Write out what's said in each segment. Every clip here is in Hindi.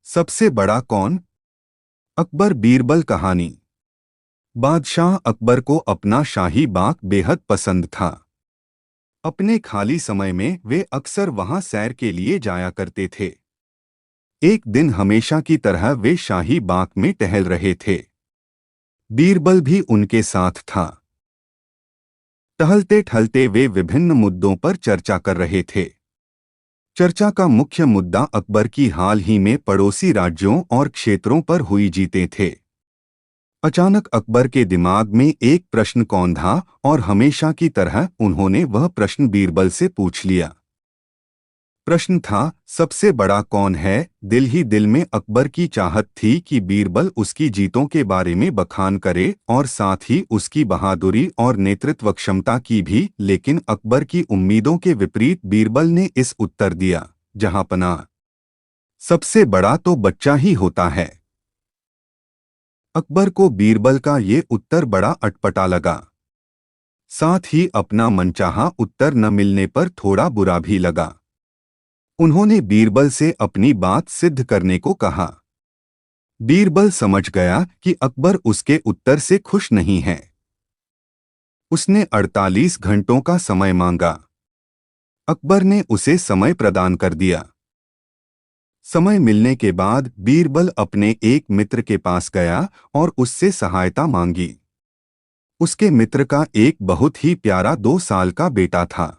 सबसे बड़ा कौन? अकबर बीरबल कहानी। बादशाह अकबर को अपना शाही बाग बेहद पसंद था। अपने खाली समय में वे अक्सर वहां सैर के लिए जाया करते थे। एक दिन हमेशा की तरह वे शाही बाग में टहल रहे थे। बीरबल भी उनके साथ था। टहलते टहलते वे विभिन्न मुद्दों पर चर्चा कर रहे थे। चर्चा का मुख्य मुद्दा अकबर की हाल ही में पड़ोसी राज्यों और क्षेत्रों पर हुई जीतें थे। अचानक अकबर के दिमाग में एक प्रश्न कौन था और हमेशा की तरह उन्होंने वह प्रश्न बीरबल से पूछ लिया। प्रश्न था, सबसे बड़ा कौन है? दिल ही दिल में अकबर की चाहत थी कि बीरबल उसकी जीतों के बारे में बखान करे और साथ ही उसकी बहादुरी और नेतृत्व क्षमता की भी, लेकिन अकबर की उम्मीदों के विपरीत बीरबल ने इस उत्तर दिया, जहांपनाह, सबसे बड़ा तो बच्चा ही होता है। अकबर को बीरबल का ये उत्तर बड़ा अटपटा लगा। साथ ही अपना मनचाहा उत्तर न मिलने पर थोड़ा बुरा भी लगा। उन्होंने बीरबल से अपनी बात सिद्ध करने को कहा। बीरबल समझ गया कि अकबर उसके उत्तर से खुश नहीं है। उसने 48 घंटों का समय मांगा। अकबर ने उसे समय प्रदान कर दिया। समय मिलने के बाद बीरबल अपने एक मित्र के पास गया और उससे सहायता मांगी। उसके मित्र का एक बहुत ही प्यारा 2 साल का बेटा था।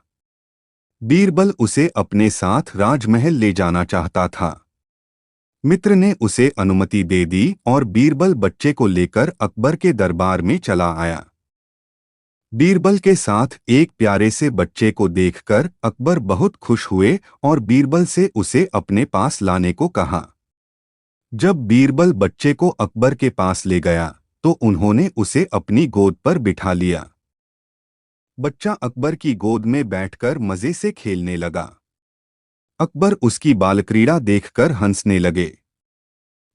बीरबल उसे अपने साथ राजमहल ले जाना चाहता था। मित्र ने उसे अनुमति दे दी और बीरबल बच्चे को लेकर अकबर के दरबार में चला आया। बीरबल के साथ एक प्यारे से बच्चे को देखकर अकबर बहुत खुश हुए और बीरबल से उसे अपने पास लाने को कहा। जब बीरबल बच्चे को अकबर के पास ले गया तो उन्होंने उसे अपनी गोद पर बिठा लिया। बच्चा अकबर की गोद में बैठकर मजे से खेलने लगा। अकबर उसकी बालक्रीड़ा देखकर हंसने लगे।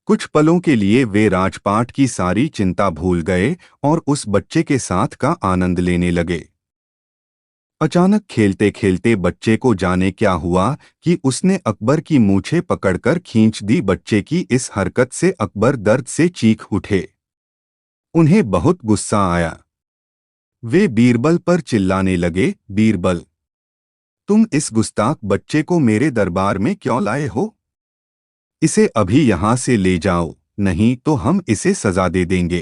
कुछ पलों के लिए वे राजपाट की सारी चिंता भूल गए और उस बच्चे के साथ का आनंद लेने लगे। अचानक खेलते खेलते बच्चे को जाने क्या हुआ कि उसने अकबर की मूछें पकड़कर खींच दी। बच्चे की इस हरकत से अकबर दर्द से चीख उठे। उन्हें बहुत गुस्सा आया। वे बीरबल पर चिल्लाने लगे, बीरबल, तुम इस गुस्ताख बच्चे को मेरे दरबार में क्यों लाए हो? इसे अभी यहाँ से ले जाओ, नहीं तो हम इसे सजा दे देंगे।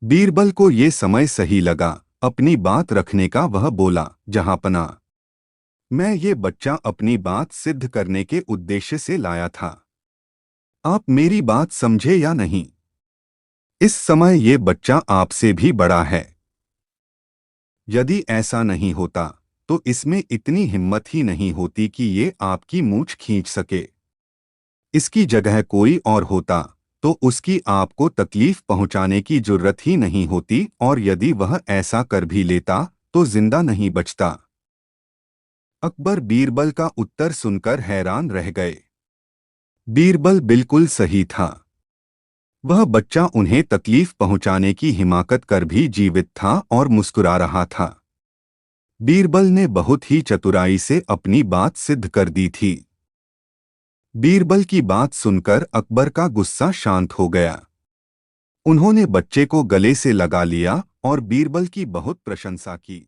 बीरबल को ये समय सही लगा। अपनी बात रखने का वह बोला, जहांपनाह, मैं ये बच्चा अपनी बात सिद्ध करने के उद्देश्य से लाया था। आप मेरी बात समझे या नहीं? इस समय ये बच्चा आपसे भी बड़ा है। यदि ऐसा नहीं होता तो इसमें इतनी हिम्मत ही नहीं होती कि ये आपकी मूंछ खींच सके। इसकी जगह कोई और होता तो उसकी आपको तकलीफ पहुंचाने की जुर्रत ही नहीं होती, और यदि वह ऐसा कर भी लेता तो जिंदा नहीं बचता। अकबर बीरबल का उत्तर सुनकर हैरान रह गए। बीरबल बिल्कुल सही था। वह बच्चा उन्हें तकलीफ पहुंचाने की हिमाकत कर भी जीवित था और मुस्कुरा रहा था। बीरबल ने बहुत ही चतुराई से अपनी बात सिद्ध कर दी थी। बीरबल की बात सुनकर अकबर का गुस्सा शांत हो गया। उन्होंने बच्चे को गले से लगा लिया और बीरबल की बहुत प्रशंसा की।